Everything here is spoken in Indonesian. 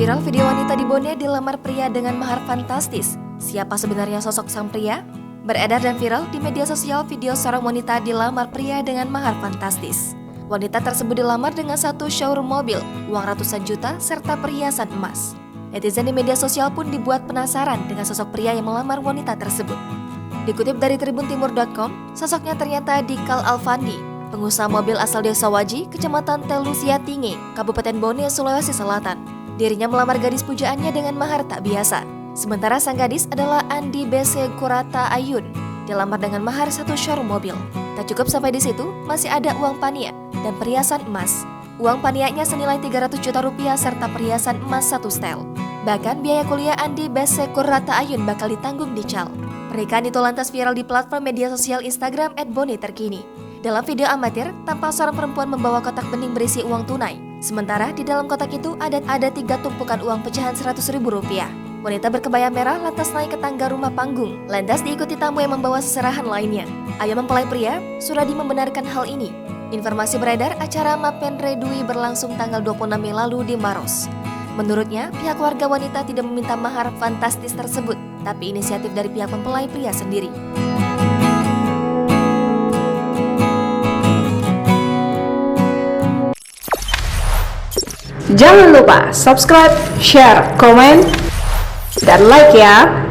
Viral video wanita di Bone dilamar pria dengan mahar fantastis. Siapa sebenarnya sosok sang pria? Beredar dan viral di media sosial video seorang wanita dilamar pria dengan mahar fantastis. Wanita tersebut dilamar dengan satu showroom mobil, uang ratusan juta, serta perhiasan emas. Netizen di media sosial pun dibuat penasaran dengan sosok pria yang melamar wanita tersebut. Dikutip dari tribuntimur.com, sosoknya ternyata Dikal Alfandi, pengusaha mobil asal Desa Waji, Kecamatan Telu Siatinge, Kabupaten Bone, Sulawesi Selatan. Dirinya melamar gadis pujaannya dengan mahar tak biasa. Sementara sang gadis adalah Andi BC Kurata Ayun, dilamar dengan mahar satu showroom mobil. Tak cukup sampai di situ, masih ada uang pania dan perhiasan emas. Uang panianya senilai 300 juta rupiah serta perhiasan emas satu setel. Bahkan biaya kuliah Andi BC Kurata Ayun bakal ditanggung Dical. Pernikahan itu lantas viral di platform media sosial Instagram @bone terkini. Dalam video amatir, tampak seorang perempuan membawa kotak bening berisi uang tunai. Sementara di dalam kotak itu ada 3 tumpukan uang pecahan Rp100.000. Wanita berkebaya merah lantas naik ke tangga rumah panggung, lantas diikuti tamu yang membawa seserahan lainnya. Ayah mempelai pria, Suradi membenarkan hal ini. Informasi beredar acara Mapen Redui berlangsung tanggal 26 Mei lalu di Maros. Menurutnya, pihak warga wanita tidak meminta mahar fantastis tersebut, tapi inisiatif dari pihak mempelai pria sendiri. Jangan lupa subscribe, share, komen, dan like ya.